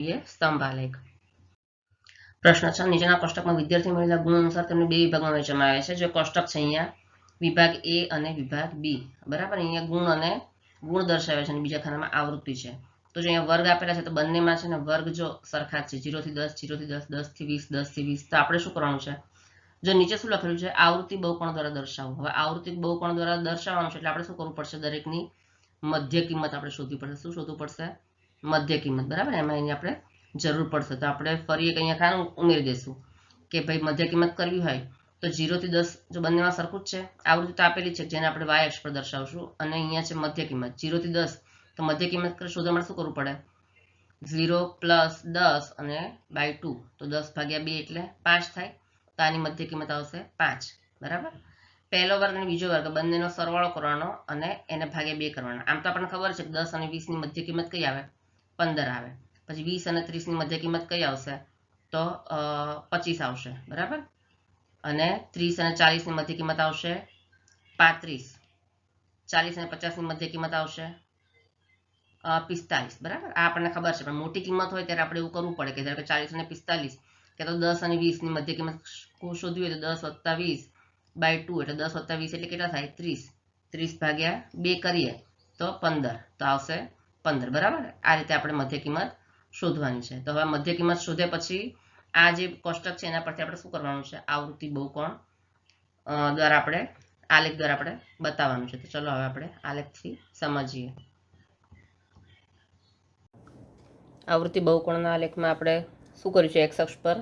સ્તંભ આલેખ. પ્રશ્ન 6 નીચેના કોષ્ટકમાં વિદ્યાર્થી મેળવેલા ગુણ અનુસાર તેમને બે વિભાગમાં વહેંચવામાં આવ્યા છે. જો કોષ્ટક છે અહીંયા વિભાગ એ અને વિભાગ બી, બરાબર. અહીંયા ગુણ અને ગુણ દર્શાવે છે અને બીજા ખાનામાં આવૃત્તિ છે. તો જો અહીંયા વર્ગ આપેલા છે તો બંનેમાં છે ને વર્ગ જો સરખા છે, 0 થી 10, 0 થી 10, 10 થી 20, 10 થી 20. તો આપણે શું કરવાનું છે, જો નીચે શું લખેલું છે આવૃત્તિ બહુકોણ દ્વારા દર્શાવો. હવે આવૃત્તિ બહુકોણ દ્વારા દર્શાવવાનું છે એટલે આપણે શું કરવું પડશે, દરેકની મધ્ય કિંમત આપણે શોધવી પડશે. શું શોધવું પડશે, મધ્ય કિંમત, બરાબર. એમાં એની આપણે જરૂર પડશે. તો આપણે ફરી એક અહીંયા ખાનું ઉમેરી દઈશું કે ભાઈ મધ્ય કિંમત કરવી હોય તો 0 થી 10 જો બંનેમાં સરખું જ છે, આવૃત્તિ તો આપેલી છે જેને આપણે y અક્ષ પર દર્શાવશું, અને અહીંયા છે મધ્ય કિંમત 0 થી 10. તો મધ્ય કિંમત શોધવા માટે શું કરવું પડે, 0 + 10 અને /2. તો 10/2 એટલે 5 થાય. તો આની મધ્ય કિંમત આવશે 5, બરાબર. પહેલો વર્ગ અને બીજો વર્ગ બંનેનો સરવાળો કરવાનો અને એને ભાગ્યા 2 કરવાનો. આમ તો આપણને ખબર છે કે 10 અને 20 ની મધ્ય કિંમત કઈ આવે, 15 આવે. પછી 20 અને 30 ની મધ્ય કિંમત કઈ આવશે, તો 25 આવશે, બરાબર. અને 30 અને 40 ની મધ્ય કિંમત આવશે 35. 40 અને 50 ની મધ્ય કિંમત આવશે 45, બરાબર. આ આપણને ખબર છે, પણ મોટી કિંમત હોય ત્યારે આપણે એવું કરવું પડે કે ધારો કે 40 અને 45 કે તો 10 અને 20 ની મધ્ય કિંમત શોધવી હોય તો 10 + 20/2 એટલે 10 + 20 એટલે કેટલા થાય, 30. 30/2 કરીએ તો 15, તો આવશે 15, બરાબર. આ રીતે આપણે મધ્ય કિંમત શોધવાની છે. તો હવે મધ્ય કિંમત શોધ્યા પછી આ જે કોષ્ટક છે એના પરથી આપણે શું કરવાનું છે, આવૃત્તિ બહુકોણ દ્વારા આપણે આલેખ દ્વારા આપણે બતાવવાનું છે. તો ચલો હવે આપણે આલેખથી સમજીએ. આવૃત્તિ બહુકોણના આલેખમાં આપણે શું કર્યું છે, એક્સ અક્ષ પર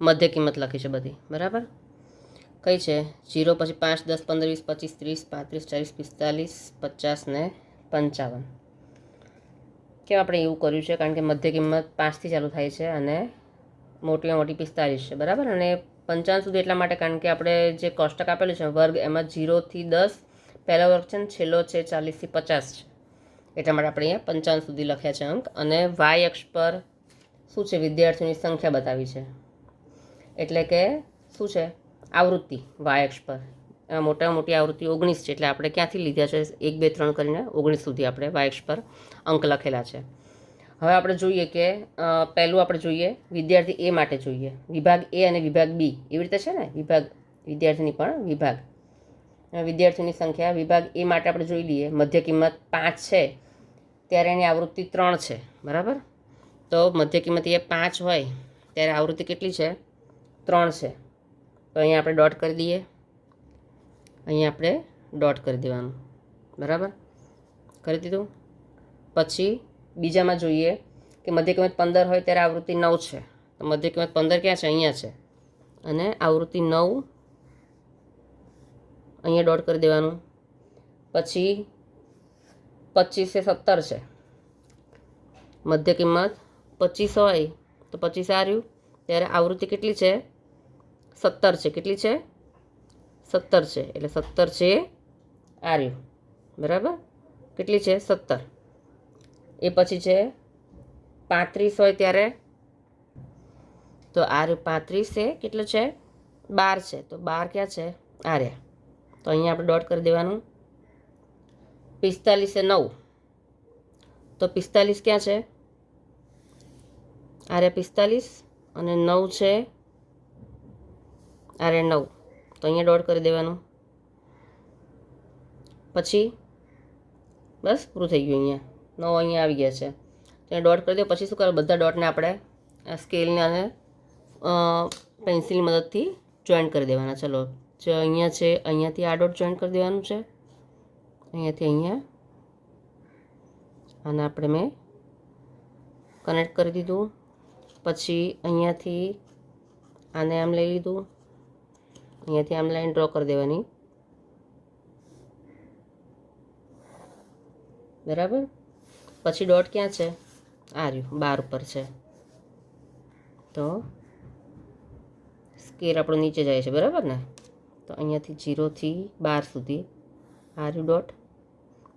મધ્ય કિંમત લખી છે બધી, બરાબર. કઈ છે, 0, પછી 5, 10, 15, 20, 25, 30, 35, 40, 45 ને 55. કેમ આપણે એવું કર્યું છે, કારણ કે મધ્ય કિંમત 5થી ચાલુ થાય છે અને મોટીમાં મોટી 45 છે, બરાબર. અને 55 સુધી એટલા માટે કારણ કે આપણે જે કોષ્ટક આપેલું છે વર્ગ એમાં 0 થી 10 પહેલો વર્ગ છે ને છેલ્લો છે 40 થી 50 છે, એટલા માટે આપણે અહીંયા 55 સુધી લખ્યા છે અંક. અને y અક્ષ પર શું છે, વિદ્યાર્થીઓની સંખ્યા બતાવી છે, એટલે કે શું છે, આવૃત્તિ y અક્ષ પર મોટામાં મોટી આવૃત્તિ 19 છે, એટલે આપણે ક્યાંથી લીધા છે, 1, 2, 3 કરીને 19 સુધી આપણે y અક્ષ પર અંક લખેલા છે. હવે આપણે જોઈએ કે પહેલું આપણે જોઈએ વિદ્યાર્થી એ માટે જોઈએ, વિભાગ એ અને વિભાગ બી એવી રીતે છે ને, વિભાગ વિદ્યાર્થીની પણ વિભાગ વિદ્યાર્થીની સંખ્યા વિભાગ એ માટે આપણે જોઈ લઈએ. મધ્ય કિંમત 5 છે ત્યારે એની આવૃત્તિ 3 છે, બરાબર. તો મધ્ય કિંમત એ 5 હોય ત્યારે આવૃત્તિ કેટલી છે, 3 છે. તો અહીંયા આપણે ડોટ કરી દઈએ, અહીંયા આપણે ડોટ કરી દેવાનું, બરાબર. કરી દીધું. પછી બીજામાં જોઈએ કે મધ્ય કિંમત 15 હોય ત્યારે આવૃત્તિ 9 છે. તો મધ્ય કિંમત 15 ક્યાં છે, અહીંયા છે, અને આવૃત્તિ 9 અહીંયા ડોટ કરી દેવાનું. પછી 25 એ 17 છે, મધ્ય કિંમત 25 હોય તો 25 આવ્યું ત્યારે આવૃત્તિ કેટલી છે, 17 છે. કેટલી છે, 17 છે, એટલે 17 છે આવ્યું, બરાબર. કેટલી છે, 17. એ પછી છે 35 હોય ત્યારે, તો આ 35 એ કેટલું છે, 12 છે. તો 12 ક્યાં છે, આ રહ્યા. તો અહીંયા આપણે ડોટ કરી દેવાનું. 45 એ 9, તો 45 ક્યાં છે, આ રહ્યા 45, અને 9 છે, આ રહ્યા 9. તો અહીંયા ડોટ કરી દેવાનું. પછી બસ પૂરું થઈ ગયું. અહીંયા 9 અહીંયા આવી ગયા છે, ત્યાં ડોટ કરી દો. પછી શું કરો, બધા ડોટને આપણે સ્કેલને અને પેન્સિલની મદદથી જોઈન્ટ કરી દેવાના. ચલો, જે અહીંયા છે અહીંયાથી આ ડોટ જોઈન્ટ કરી દેવાનું છે, અહીંયાથી અહીંયા, અને આપણે મેં કનેક્ટ કરી દીધું. પછી અહીંયાથી આને આમ લઈ લીધું, અહીંયાથી આમ લાઈન ડ્રો કરી દેવાની, બરાબર. પછી ડોટ ક્યાં છે, આ રહ્યું 12 ઉપર છે. તો સ્કેલ આપણો નીચે જાય છે, બરાબર ને. તો અહીંયાથી 0 થી 12 સુધી આ રહ્યું ડોટ.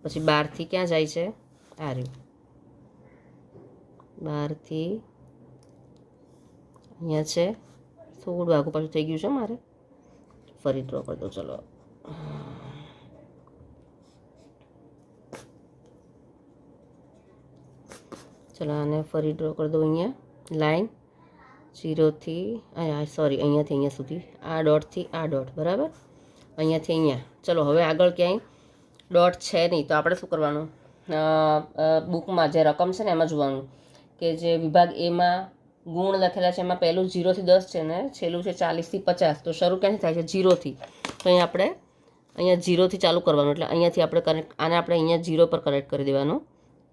પછી 12 થી ક્યાં જાય છે, આ રહ્યું 12 થી અહીંયા છે. થોડું આગું પાછું થઈ ગયું છે મારે, ફરી ડ્રો કરી દો. ચલો, ચલો આને ફરી ડ્રો કરી દો. અહીંયા લાઈન 0થી સોરી અહીંયાથી અહીંયા સુધી આ ડોટથી આ ડોટ, બરાબર, અહીંયાથી અહીંયા. ચલો હવે આગળ ક્યાંય ડોટ છે નહીં તો આપણે શું કરવાનું, બુકમાં જે રકમ છે ને એમાં જોવાનું કે જે વિભાગ એમાં ગુણ લખેલા છે એમાં પહેલું 0થી 10 છે ને છેલ્લું છે 40થી 50. તો શરૂ ક્યાંથી થાય છે? 0થી. તો અહીંયા આપણે અહીંયા 0થી ચાલુ કરવાનું, એટલે અહીંયાથી આપણે કનેક્ટ આને આપણે અહીંયા 0 પર કનેક્ટ કરી દેવાનું.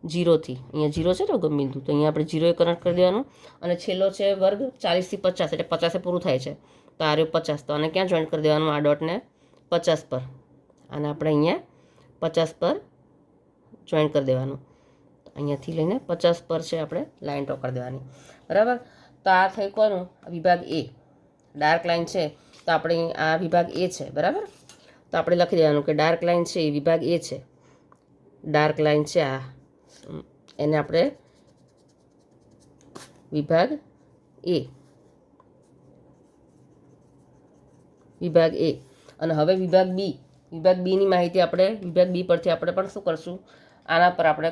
0થી અહીંયા 0 છે ને બિંદુ, તો અહીંયા આપણે 0 એ કનેક્ટ કરી દેવાનું. અને છેલ્લો છે વર્ગ 40થી 50, એટલે 50 પૂરું થાય છે. તો આ રહ્યું 50. તો આને ક્યાં જોઈન્ટ કરી દેવાનું? આ ડોટને 50 પર. અને આપણે અહીંયા 50 પર જોઈન્ટ કરી દેવાનું. અહીંયાથી લઈને 50 પર છે આપણે લાઈન ડ્રો કરી દેવાની, બરાબર. તો આ થઈ કોનું? વિભાગ એ. ડાર્ક લાઈન છે તો આપણે આ વિભાગ એ છે, બરાબર. તો આપણે લખી દેવાનું કે ડાર્ક લાઈન છે એ વિભાગ એ છે. ડાર્ક લાઈન છે આ, એને આપણે વિભાગ એ, વિભાગ એ. અને હવે વિભાગ બી. વિભાગ બીની માહિતી આપણે વિભાગ બી પરથી આપણે પણ શું કરશું? આના પર આપણે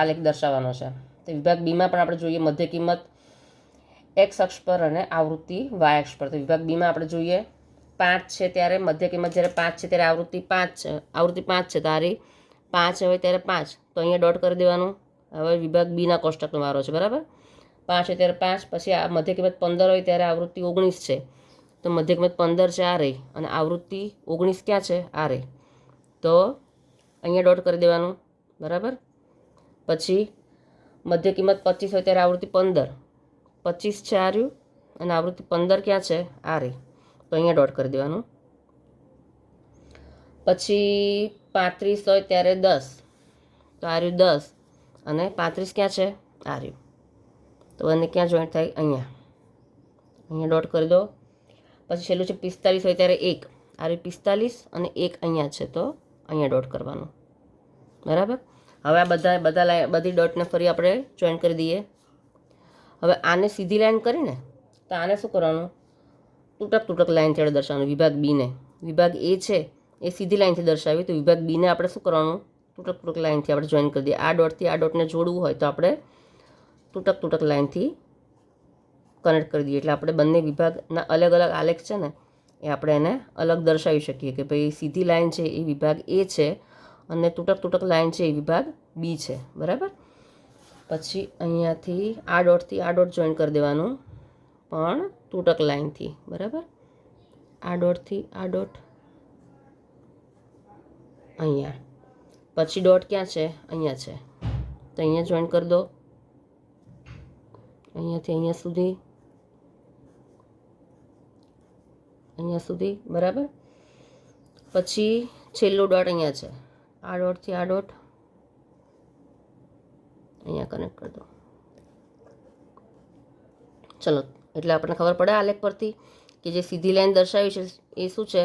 આલેખ દર્શાવવાનો છે. તો વિભાગ બીમાં પણ આપણે જોઈએ મધ્ય કિંમત એક્સ અક્ષ પર અને આવૃત્તિ વાય અક્ષ પર. તો વિભાગ બીમાં આપણે જોઈએ 5 છે ત્યારે મધ્ય કિંમત જ્યારે 5 છે ત્યારે આવૃત્તિ 5 છે. આવૃત્તિ 5 છે તારી 5 હોય ત્યારે 5. તો અહીંયા ડોટ કરી દેવાનું. હવે વિભાગ બીના કોષ્ટકનો વારો છે, બરાબર. 5 હોય ત્યારે 5. પછી આ મધ્ય કિંમત 15 હોય ત્યારે આવૃત્તિ 19 છે. તો મધ્ય કિંમત 15 છે આ રહી, અને આવૃત્તિ 19 ક્યાં છે? આ રહી. તો અહીંયા ડોટ કરી દેવાનું, બરાબર. પછી મધ્ય કિંમત 25 હોય ત્યારે આવૃત્તિ 15. 25 છે આ રહ્યું, અને આવૃત્તિ 15 ક્યાં છે? આ રહી. તો અહીંયા ડોટ કરી દેવાનું. પછી 35 હોય ત્યારે 10. તો આ રહ્યું 10, અને 35 ક્યાં છે? આ રહ્યું. તો એને ક્યાં જોઈન્ટ થાય? અહીંયા. અહીંયા ડોટ કરી દો. પછી છેલ્લું છે 45 હોય ત્યારે 1. આ રહ્યું 45, અને 1 અહીંયા છે, તો અહીંયા ડોટ કરવાનું, બરાબર. હવે આ બધી ડોટને ફરી આપણે જોઈન કરી દઈએ. હવે આને સીધી લાઈન કરીને તો આને શું કરવાનું? તૂટક લાઈનથી આપણે દર્શાવવાનું. વિભાગ બીને, વિભાગ એ છે એ સીધી લાઈનથી દર્શાવી, તો વિભાગ બીને આપણે શું કરવાનું? તૂટક લાઈનથી આપણે જોઈન કરી દઈએ. આ ડોટથી આ ડોટને જોડવું હોય તો આપણે તૂટક લાઈનથી કનેક્ટ કરી દઈએ. એટલે આપણે બંને વિભાગના અલગ અલગ આલેખ છે ને એ આપણે એને અલગ દર્શાવી શકીએ કે ભાઈ સીધી લાઈન છે એ વિભાગ એ છે, અને તૂટક લાઈન છે એ વિભાગ બી છે, બરાબર. પછી અહીંયાથી આ ડોટથી આ ડોટ જોઈન કરી દેવાનું, પણ તૂટક લાઈનથી, બરાબર. આ ડોટથી આ ડોટ અહીંયા. પછી ડોટ ક્યાં છે? અહીંયા છે. તો અહીંયા જોઈન કરી દો. અહીંયાથી અહીંયા સુધી, બરાબર. પછી છેલ્લો ડોટ અહીંયા છે. આ ડોટથી આ ડોટ અહીંયા કનેક્ટ કરી દો. ચલો, એટલે આપણને ખબર પડે આલેખ પરથી કે જે સીધી લાઈન દર્શાવી છે એ શું છે?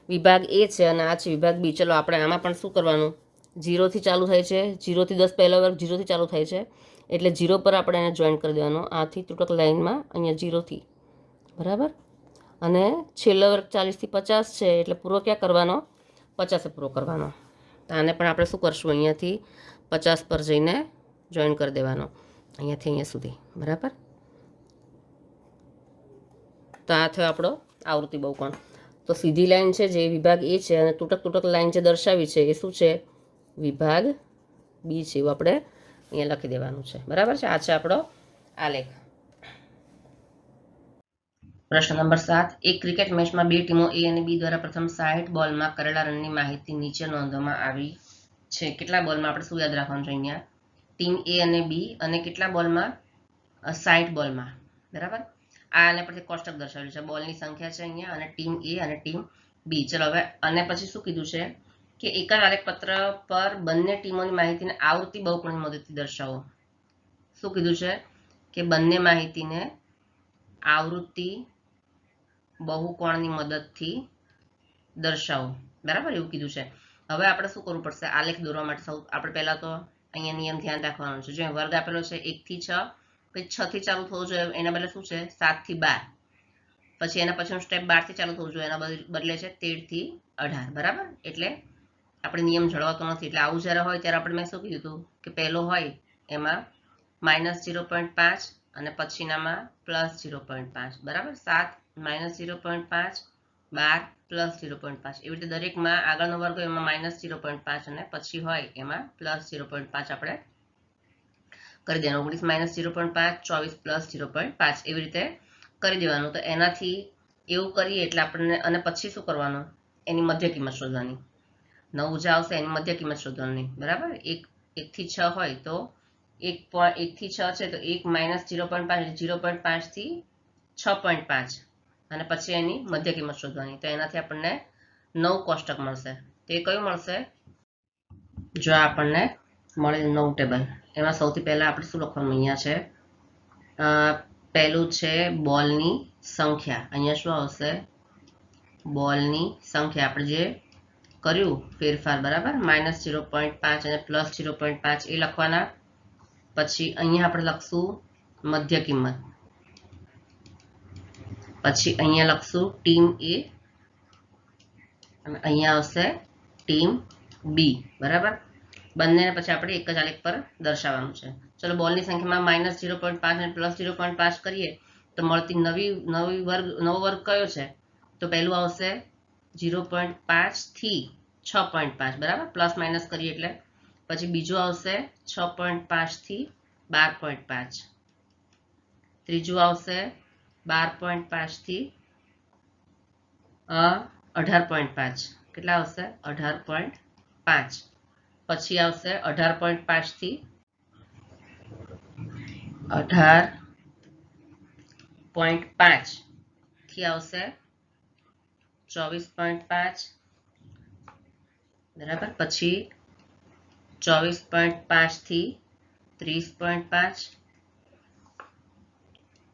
વિભાગ એ છે, અને આ છે વિભાગ બી. ચલો આપણે આમાં પણ શું કરવાનું? 0થી ચાલુ થાય છે. 0થી 10 પહેલો વર્ગ 0થી ચાલુ થાય છે, એટલે 0 પર આપણે એને જોઈન્ટ કરી દેવાનો. આથી તૂટક લાઈનમાં અહીંયા 0થી, બરાબર. અને છેલ્લો વર્ગ 40થી 50 છે, એટલે પૂરો ક્યાં કરવાનો? 50 પૂરો કરવાનો. તો આને પણ આપણે શું કરશું? અહીંયાથી 50 પર જઈને જોઈન કરી દેવાનો, અહીંયાથી અહીંયા સુધી, બરાબર. તો આ થયો આપણો આવૃત્તિ બહુકોણ. તો સીધી લાઈન છે જે વિભાગ એ છે, અને તૂટક લાઈન જે દર્શાવી છે એ શું છે? વિભાગ બી છે. એવું આપણે અહીંયા લખી દેવાનું છે, બરાબર છે. આ છે આપણો આલેખ. પ્રશ્ન નંબર 7. એક ક્રિકેટ મેચમાં બે ટીમો એ અને બી દ્વારા પ્રથમ 60 બોલમાં કરેલા રનની માહિતી નીચે નોંધવામાં આવી છે. કેટલા બોલમાં? આપણે શું યાદ રાખવાનું છે અહીંયા? ટીમ એ અને બી, અને કેટલા બોલમાં? 60 બોલમાં, બરાબર. આ આને પરથી કોષ્ટક દર્શાવેલું છે. બોલની સંખ્યા છે અહીંયા, અને ટીમ એ અને ટીમ બી. ચલો હવે અને પછી શું કીધું છે કે એક જ આલેખપત્ર પર બંને ટીમોની માહિતીને આવૃત્તિ બહુકોણની મદદથી દર્શાવો. શું કીધું છે કે બંને માહિતીને આવૃત્તિ બહુકોણની મદદથી દર્શાવો, બરાબર, એવું કીધું છે. હવે આપણે શું કરવું પડશે? આલેખ દોરવા માટે આપણે પહેલા તો અહીંયા નિયમ ધ્યાન રાખવાનો છે. જો વર્ગ આપેલો છે 1 થી 6, પછી 6 થી ચાલુ થવું જોઈએ, એના બદલે શું છે? 7 થી 12. પછી એના પછીનું સ્ટેપ 12 થી ચાલુ થવું જોઈએ, એના બદલે છે 13 થી 18, બરાબર. એટલે આપણે નિયમ જળવાતો નથી. એટલે આવું જ્યારે હોય ત્યારે આપણે મેં શું કીધું હતું કે પહેલો હોય એમાં -0.5 અને પછીનામાં +0.5 બરાબર. 7 -0.5, 12 +0.5 એવી રીતે દરેકમાં આગળનો વર્ગ હોય એમાં -0.5 અને પછી હોય એમાં +0.5 આપણે કરી દેવાનું. 19 -0.5, 24 +0.5 એવી રીતે કરી દેવાનું. તો એનાથી એવું કરીએ એટલે આપણને, અને પછી શું કરવાનું, એની મધ્ય કિંમત શોધવાની. 9 જે આવશે એની મધ્ય કિંમત શોધવાની, બરાબર. 1 થી 6 હોય તો 1 થી 6 છે તો 1 -0.5 0.5 થી 6.5 અને પછી એની મધ્ય કિંમત શોધવાની. તો એનાથી આપણને 9 કોષ્ટક મળશે. તો એ કયું મળશે? જો આપણને મળે 9 ટેબલ, એમાં સૌથી પહેલા આપણે શું લખવાનું અહીંયા છે, પહેલું છે બોલની સંખ્યા. અહીંયા શું આવશે? બોલની સંખ્યા. આપણે જે કર્યું ફેરફાર, બરાબર, -0.5 અને +0.5 એ લખવાના. પછી અહીંયા આપણે લખશું મધ્ય કિંમત. પછી અહીંયા લખશું ટીમ એ અને અહીંયા આવશે ટીમ બી, બરાબર. બંનેને પછી આપણે એક જ આલેખ પર દર્શાવવાનું છે. ચલો, બોલની સંખ્યામાં -0.5 અને +0.5 કરીએ તો મળતી નવો વર્ગ કયો છે? તો પહેલું આવશે 0.5 થી 6.5, બરાબર, પ્લસ માઇનસ કરીએ એટલે. પછી બીજું આવશે 6.5 થી 12.5. ત્રીજું આવશે 12.5 થી 18.5. કેટલા આવશે? 18.5. પછી આવશે 18.5 થી 18.5 થી આવશે 24.5, બરાબર. પછી 24.5 થી 30.5,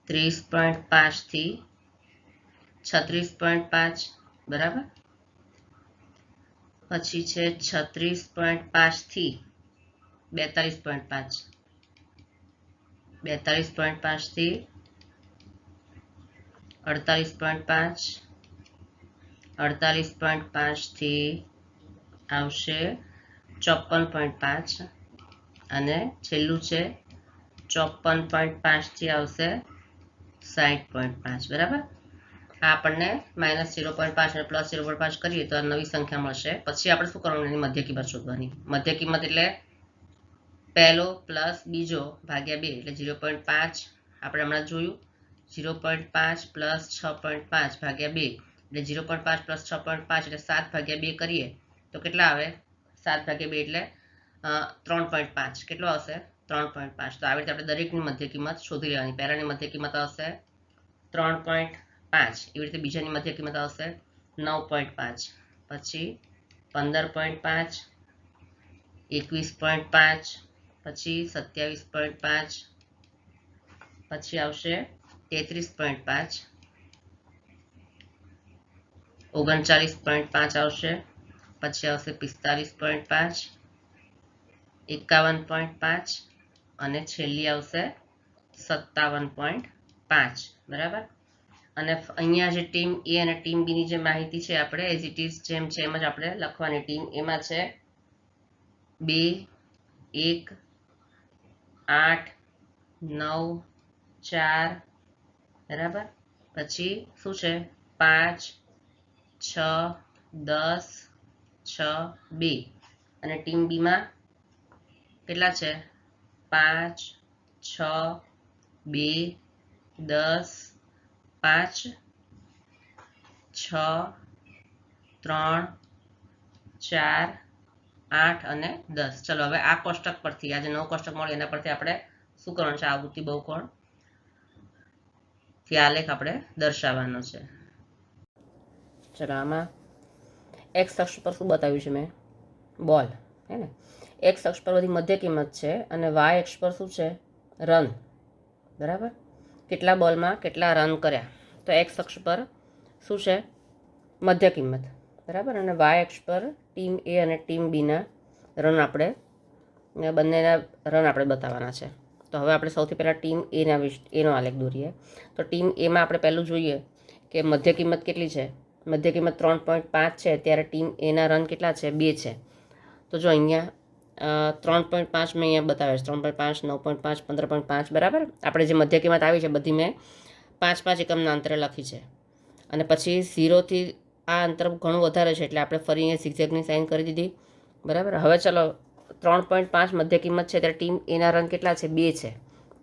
30.5 થી 36.5, બરાબર. પછી છે 36.5 થી 42.5, 42.5 થી 48.5, 48.5 થી આવશે 54.5 અને છેલ્લું છે 54.5 થી આવશે 60.5, બરાબર. આ આપણને -0.5 અને +0.5 કરીએ તો આ નવી સંખ્યા મળશે. પછી આપણે શું કરવાનું? એની મધ્ય કિંમત શોધવાની. મધ્ય કિંમત એટલે પહેલો પ્લસ બીજો ભાગ્યા 2 એટલે 0.5. આપણે હમણાં જોયું 0.5 + 6.5 ભાગ્યા 2 એટલે 0.5 + 6.5 એટલે 7 ભાગ્યા 2 કરીએ તો કેટલા આવે? 7 ભાગ્યા 2 એટલે 3.5. કેટલો આવશે? 3.5. તો આવી રીતે આપણે દરેકની મધ્ય કિંમત શોધી લેવાની. પહેલાની મધ્ય કિંમત આવશે 3.5. એવી રીતે બીજાની મધ્ય કિંમત આવશે 9.5. પછી 15.5, 21.5, પછી 27.5, પછી આવશે 33.5, 39.5 આવશે. પછી આવશે 45.5, 51.5 અને છેલ્લી આવશે 57.5, બરાબર. અને અહીંયા જે ટીમ એ અને ટીમ બી ની જે માહિતી છે આપણે એઝ ઇટ ઇઝ જેમ છે એમ જ આપણે લખવાની. ટીમ એમાં છે 2, 1, 8, 9, 4, બરાબર. પછી શું છે? 5, 6, 10, 6, 2 અને ટીમ બીમાં કેટલા છે? 5, 6, 2, 10, 5, 6, 3, 4, 8 અને 10. ચલો, હવે આ કોષ્ટક પરથી, આ જે 9 કોષ્ટક મળે એના પરથી આપણે શું કરવાનું છે? આવૃત્તિ બહુકોણ થી આલેખ આપણે દર્શાવવાનો છે. ચલો, આમાં એક્સ અક્ષ પર શું બતાવ્યું છે મેં? બોલ, હે ને. એક્સ અક્ષ પર બધી મધ્ય કિંમત છે અને વાય અક્ષ પર શું છે? રન, બરાબર. કેટલા બોલમાં કેટલા રન કર્યા. તો એક્સ અક્ષ પર શું છે? મધ્ય કિંમત, બરાબર. અને વાય અક્ષ પર ટીમ એ અને ટીમ બીના રન આપણે બંનેના રન આપણે બતાવવાના છે. તો હવે આપણે સૌથી પહેલાં ટીમ એનો આલેખ દોરીએ. તો ટીમ એમાં આપણે પહેલું જોઈએ કે મધ્ય કિંમત કેટલી છે. મધ્ય કિંમત 3.5 છે, ત્યારે ટીમ એના રન કેટલા છે? 2 છે. તો જો અહીંયા 3.5 મેં અહીંયા બતાવે છે, 3.5, 9.5, 15.5, બરાબર. આપણે જે મધ્ય કિંમત આવી છે બધી મેં 5-5 એકમના અંતરે લખી છે. અને પછી 0થી આ અંતર ઘણું વધારે છે એટલે આપણે ફરી અહીંયા ઝિગઝેગની સાઇન કરી દીધી, બરાબર. હવે ચલો 3.5 મધ્ય કિંમત છે ત્યારે ટીમ એના રન કેટલા છે? 2 છે.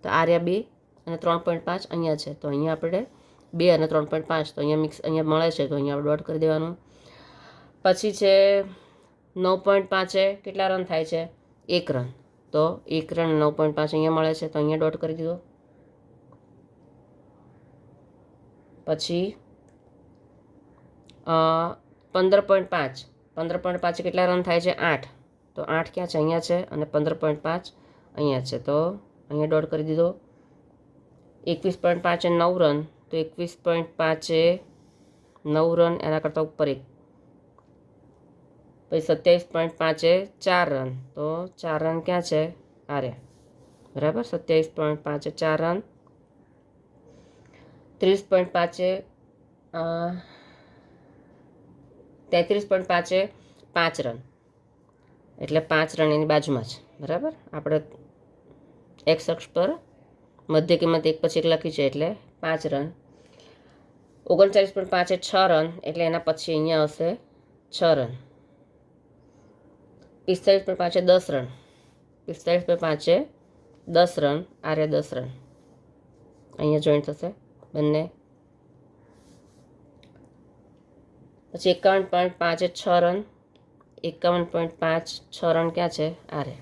તો આ રહ્યા 2 અને 3.5 અહીંયા છે. તો અહીંયા આપણે 2 અને 3.5 તો અહીંયા મિક્સ અહીંયા મળે છે તો અહીંયા આપણે ડોટ કરી દેવાનું. પછી છે 9.5 કેટલા રન થાય છે? 1 રન. તો 1 રન 9.5 અહીંયા મળે છે તો અહીંયા ડોટ કરી દીધો. પછી 15.5 કેટલા રન થાય છે? 8. તો 8 ક્યાં છે? અહીંયા છે. અને 15.5 અહીંયા છે તો અહીંયા ડોટ કરી દીધો. 21.5 એ 9 રન. તો 21.5 એ 9 રન, એના કરતાં ઉપર 1. પછી 27.5 એ 4 રન. તો 4 રન ક્યાં છે? આરે, બરાબર. 27.5 એ 4 રન. 30.5 એ 33.5 એ 5 રન. એટલે 5 રન એની બાજુમાં છે, બરાબર. આપણે એક્સ અક્ષ પર મધ્ય કિંમત 1 પછી 1 લખી છે એટલે 5 રન. 39.5 એ 6 રન એટલે એના પછી અહીંયા આવશે 6 રન. 45.5 એ 10 રન. 45.5 એ 10 રન. આ રે 10 રન અહીંયા જોઈન્ટ થશે બંને. પછી 51.5 એ 6 રન. 51.5 6 રન ક્યાં છે? આ રે,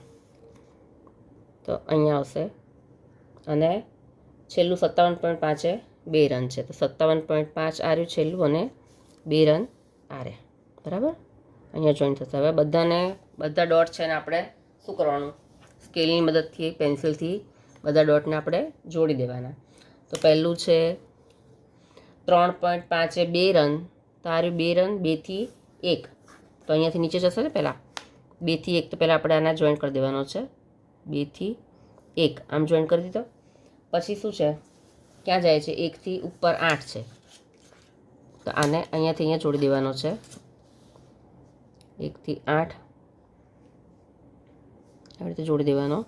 તો અહીંયા આવશે. અને છેલ્લું 57.5 એ 2 રન છે તો 57.5 આ રહ્યું છેલ્લું અને 2 રન આ રે, બરાબર. અહીંયા જોઈન્ટ થશે. હવે બધા ડોટ છે ને આપણે શું કરવાનું? સ્કેલની મદદથી પેન્સિલથી બધા ડોટને આપણે જોડી દેવાના. તો પહેલું છે 3.5 એ 2 રન. તો આ રહ્યું 2 રન. 2 થી 1 તો અહીંયાથી નીચે જશે ને પહેલાં 2 થી 1 તો પહેલાં આપણે આના જોઈન્ટ કરી દેવાનો છે. 2 થી 1 આમ જોઈન્ટ કરી દીધો. પછી શું છે? ક્યાં જાય છે? 1 થી ઉપર 8 છે તો આને અહીંયાથી અહીંયા જોડી દેવાનો છે. 1 થી 8 આવી રીતે જોડી દેવાનો.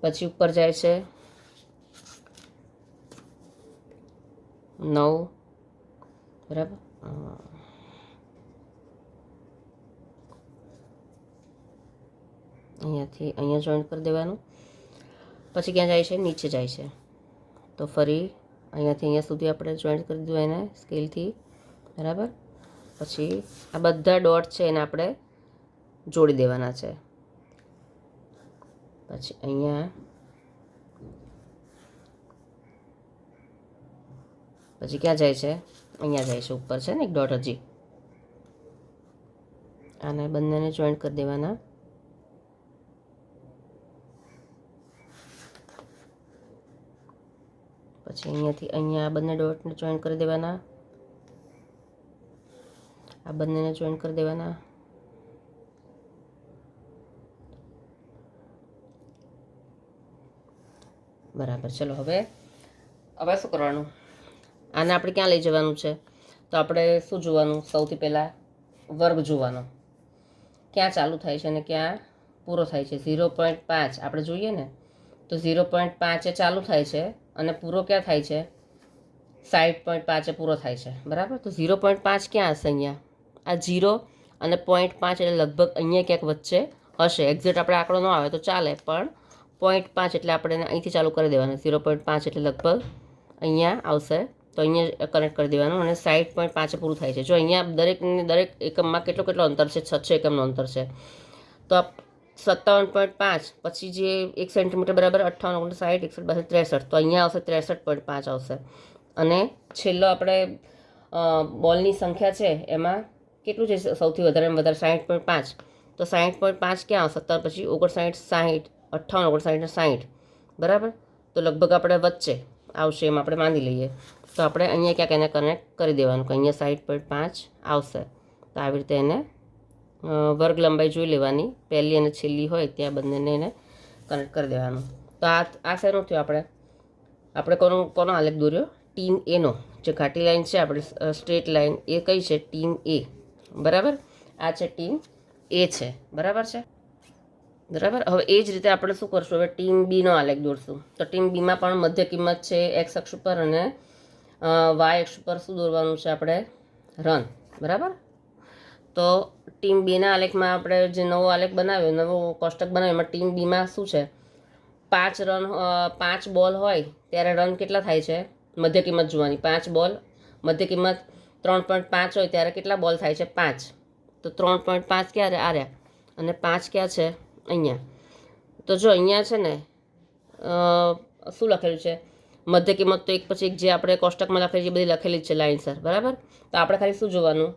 પછી ઉપર જાય છે 9, બરાબર. અહીંયાથી અહીંયા જોઈન્ટ કરી દેવાનું. પછી ક્યાં જાય છે? નીચે જાય છે તો ફરી અહીંયાથી અહીંયા સુધી આપણે જોઈન્ટ કરી દીધું એને સ્કેલથી, બરાબર. પછી આ બધા ડોટ છે એને આપણે જોડી દેવાના છે. પછી અહીંયા પછી ક્યાં જાય છે? અહીંયા જાય છે. ઉપર છે ને એક ડોટ હજી. આને બંનેને જોઈન્ટ કરી દેવાના. પછી અહીંયાથી અહીંયા આ બંને ડોટને જોઈન્ટ કરી દેવાના. આ બંનેને જોઈન્ટ કરી દેવાના. બરાબર. ચલો હવે શું કરવાનું? આને આપણે ક્યાં લઈ જવાનું છે? તો આપણે શું જોવાનું? સૌથી પહેલાં વર્ગ જોવાનો. ક્યાં ચાલુ થાય છે અને ક્યાં પૂરો થાય છે? 0.5 આપણે જોઈએ ને તો 0.5 એ ચાલુ થાય છે અને પૂરો ક્યાં થાય છે? 60.5 એ પૂરો થાય છે, બરાબર. તો 0.5 ક્યાં હશે? અહીંયા આ 0 અને 0.5 એટલે લગભગ અહીંયા ક્યાંક વચ્ચે હશે. એક્ઝેક્ટ આપણે આંકડો ન આવે તો ચાલે, પણ 0.5 એટલે આપણે એને અહીંથી ચાલુ કરી દેવાનું. 0.5 એટલે લગભગ અહીંયા આવશે તો અહીંયા કનેક્ટ કરી દેવાનું. અને 60.5 પૂરું થાય છે. જો અહીંયા દરેક એકમમાં કેટલો અંતર છે? 6 એકમનું અંતર છે. તો 57.5 પછી જે 1 સેન્ટીમીટર બરાબર 58, 59, 60, 61, 62, 63 તો અહીંયા આવશે 63.5 આવશે. અને છેલ્લો આપણે બોલની સંખ્યા છે એમાં કેટલું છે સૌથી વધારેમાં વધારે? 60.5 તો 60.5 ક્યાં આવશે? 17 પછી 59, 60, 58, 59 ને 60, બરાબર. તો લગભગ આપણે વચ્ચે આવશે એમ આપણે માની લઈએ. તો આપણે અહીંયા ક્યાંક એને કનેક્ટ કરી દેવાનું કે અહીંયા 60.5 આવશે. તો આવી રીતે એને વર્ગ લંબાઈ જોઈ લેવાની. પહેલી અને છેલ્લી હોય ત્યાં બંનેને એને કનેક્ટ કરી દેવાનું. તો આ શેનું થયું? આપણે કોનો આલેખ દોર્યો? ટીમ એનો. જે ઘાટી લાઈન છે આપણે સ્ટ્રેટ લાઈન એ કઈ છે? ટીમ એ, બરાબર. આ છે ટીમ એ છે, બરાબર છે. બરાબર. હવે એ જ રીતે આપણે શું કરશું, હવે ટીમ બીનો આલેખ દોરશું. તો ટીમ બીમાં પણ મધ્ય કિંમત છે એક્સ અક્ષ ઉપર અને વાય અક્ષ ઉપર શું દોરવાનું છે આપણે, રન. બરાબર. તો ટીમ બીના આલેખમાં આપણે જે નવો આલેખ બનાવ્યો, નવો કોષ્ટક બનાવ્યો, એમાં ટીમ બીમાં શું છે, 5 બોલ હોય ત્યારે રન કેટલા થાય છે, મધ્ય કિંમત જોવાની. 5 બોલ, મધ્ય કિંમત 3.5 હોય ત્યારે કેટલા બોલ થાય છે, 5. તો 3.5 ક્યારે આવ્યા અને 5 ક્યાં છે, અહીંયા. તો જો અહીંયા છે ને શું લખેલું છે, મધ્ય કિંમત તો એક પછી એક જે આપણે કોષ્ટકમાં લખેલી છે બધી લખેલી જ છે લાઇનસર. બરાબર. તો આપણે ખાલી શું જોવાનું,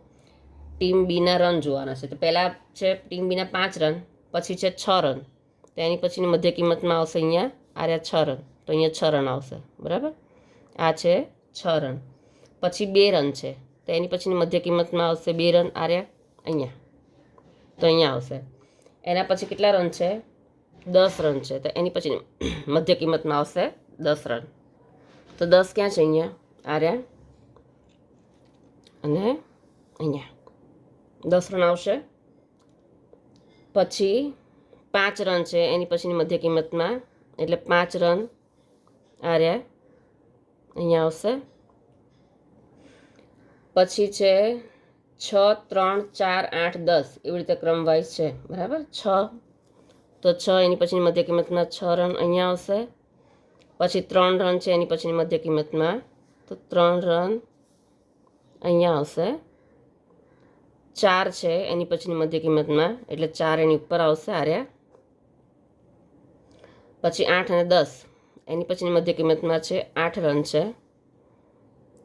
ટીમ બીના રન જોવાના છે. તો પહેલાં છે ટીમ બીના 5 રન, પછી છે 6 રન. તો એની પછીની મધ્ય કિંમતમાં આવશે અહીંયા આર્યા 6 રન. તો અહીંયા 6 રન આવશે. બરાબર. આ છે 6 રન. પછી 2 રન છે, તો એની પછીની મધ્ય કિંમતમાં આવશે 2 રન આર્યા અહીંયા. તો અહીંયા આવશે. એના પછી કેટલા રન છે, 10 રન છે. તો એની પછી મધ્ય કિંમતમાં આવશે 10 રન. તો 10 ક્યાં છે, અહીંયા આર્યા અને અહીંયા 10 રન આવશે. પછી 5 રન છે એની પછીની મધ્ય કિંમતમાં, એટલે 5 રન આર્યા અહીંયા આવશે. પછી છે 6, 3, 4, 8, 10 એવી રીતે ક્રમ વાઇઝ છે. બરાબર. 6, તો 6 એની પછીની મધ્ય કિંમતમાં 6 રન અહીંયા આવશે. પછી 3 રન છે એની પછીની મધ્ય કિંમતમાં, તો 3 રન અહીંયા આવશે. 4 છે એની પછીની મધ્ય કિંમતમાં, એટલે 4 એની ઉપર આવશે આર્યા. પછી 8 અને 10 એની પછીની મધ્ય કિંમતમાં છે 8 રન છે.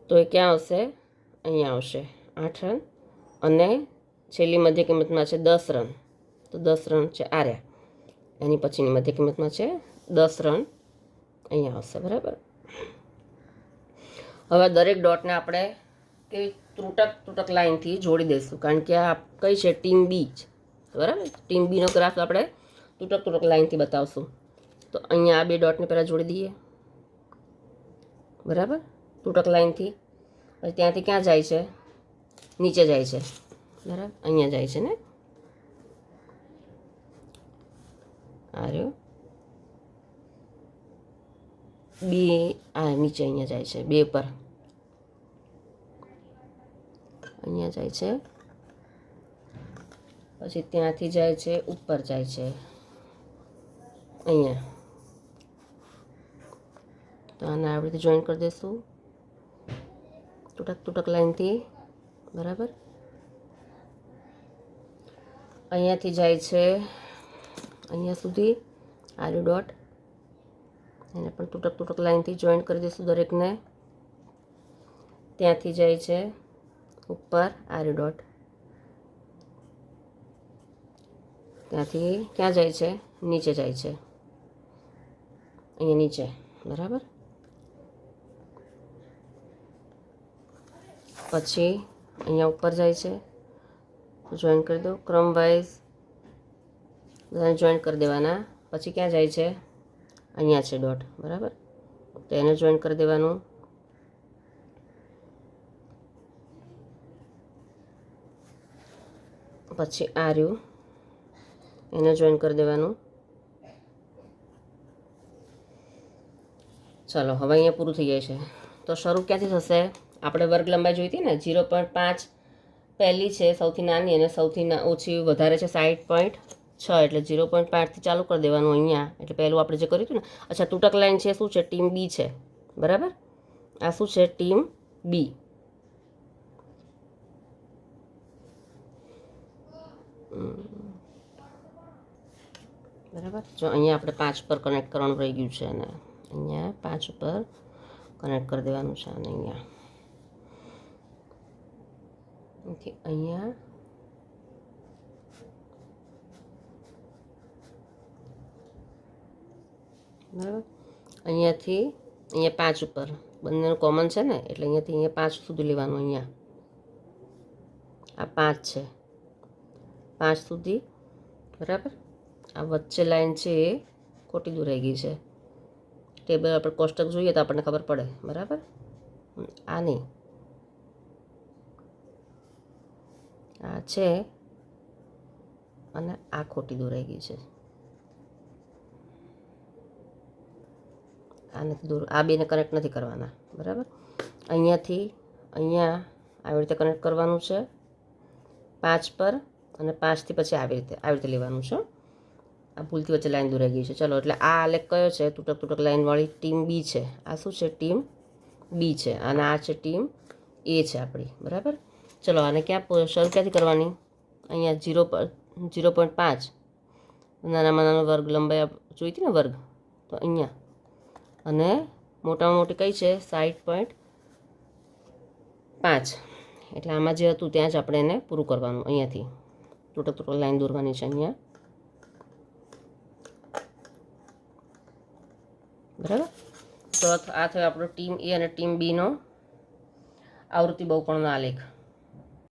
તો એ ક્યાં આવશે, અહીંયા આવશે 8 રન. અને છેલ્લી મધ્ય કિંમતમાં છે 10 રન. તો 10 રન છે આર્યા. એની પછીની મધ્ય કિંમતમાં છે 10 રન અહીંયા આવશે. બરાબર. હવે દરેક ડોટને આપણે કેવી ત્રુટક લાઇનથી જોડી દઈશું, કારણ કે આ કઈ છે, ટીમ બી છે. બરાબર. ટીમ બીનો ગ્રાફ આપણે ત્રુટક લાઇનથી બતાવશું. તો અહીંયા આ 2 ડોટને પહેલાં જોડી દઈએ. બરાબર. ત્રુટક લાઇનથી. પછી ત્યાંથી ક્યાં જાય છે, નીચે જાય છે. બરાબર. અહીંયા જાય છે ને, આ રહ્યો બી, આ નીચે અહીંયા જાય છે 2 પર, અહીંયા જાય છે. પછી ત્યાંથી જાય છે ઉપર, જાય છે અહીંયા. તો આને આવી રીતે જોઈન કરી દઈશું ત્રુટક લાઇનથી. બરાબર. અહીંયાથી જાય છે અહીંયા સુધી આર્યુ ડોટ, એને પણ ત્રુટક લાઇનથી જોઈન કરી દઈશું દરેકને. ત્યાંથી જાય છે ઉપર આર્યુ ડોટ, ત્યાંથી ક્યાં જાય છે, નીચે જાય છે, અહીંયા નીચે. બરાબર. પછી અહીંયા ઉપર જાય છે, જોઈન કરી દો ક્રમ વાઇઝ, બધાને જોઈન કરી દેવાના. પછી ક્યાં જાય છે, અહીંયા છે ડોટ. બરાબર. તો એને જોઈન કરી દેવાનું. પછી આ રહ્યું, એને જોઈન કરી દેવાનું. ચાલો હવે અહીંયા પૂરું થઈ જાય છે. તો શરૂ ક્યાંથી થશે, આપણે વર્ગ લંબાઈ જોઈ હતી ને, 0.5 પહેલી છે સૌથી નાની અને સૌથી ઓછી વધારે છે 60.6, એટલે 0.5થી ચાલુ કરી દેવાનું અહીંયા. એટલે પહેલું આપણે જે કર્યું હતું ને. અચ્છા, ત્રુટક લાઈન છે શું છે, ટીમ બી છે. બરાબર. આ શું છે, ટીમ બી. બરાબર. જો અહીંયા આપણે 5 પર કનેક્ટ કરવાનું રહી ગયું છે, અને અહીંયા 5 ઉપર કનેક્ટ કરી દેવાનું છે, અને અહીંયા અહીંયા બરાબર. અહીંયાથી અહીંયા 5 ઉપર, બંનેનું કોમન છે ને, એટલે અહીંયાથી અહીંયા 5 સુધી લેવાનું. અહીંયા આ 5 છે, 5 સુધી. બરાબર. આ વચ્ચે લાઈન છે એ ખોટી દોરાઈ ગઈ છે. ટેબલ આપણે કોષ્ટક જોઈએ તો આપણને ખબર પડે. બરાબર. આ નહીં, આ છે અને આ ખોટી દોરાઈ ગઈ છે. આનાથી દૂર આ બેને કનેક્ટ નથી કરવાના, બરાબર. અહીંયાથી અહીંયા આવી રીતે કનેક્ટ કરવાનું છે 5 પર, અને 5થી પછી આવી રીતે લેવાનું છે. આ ભૂલથી વચ્ચે લાઈન દોરાઈ ગઈ છે. ચલો, એટલે આ આલેખ કયો છે? તૂટક લાઈનવાળી ટીમ બી છે. આ શું છે? ટીમ બી છે. અને આ છે ટીમ એ છે આપણી, બરાબર. ચલો, આને ક્યાં શરૂ ક્યાંથી કરવાની? અહીંયા 0.5 નાનામાં નાનો વર્ગ લંબાઈ જોઈ હતી ને, વર્ગ, તો અહીંયા. અને મોટામાં મોટી કઈ છે? 60.5. એટલે આમાં જે હતું ત્યાં જ આપણે એને પૂરું કરવાનું. અહીંયાથી તૂટક લાઈન દોરવાની છે અહીંયા, બરાબર. તો આ થયો આપણો ટીમ એ અને ટીમ બીનો આવૃત્તિ બહુકોણનો આલેખ.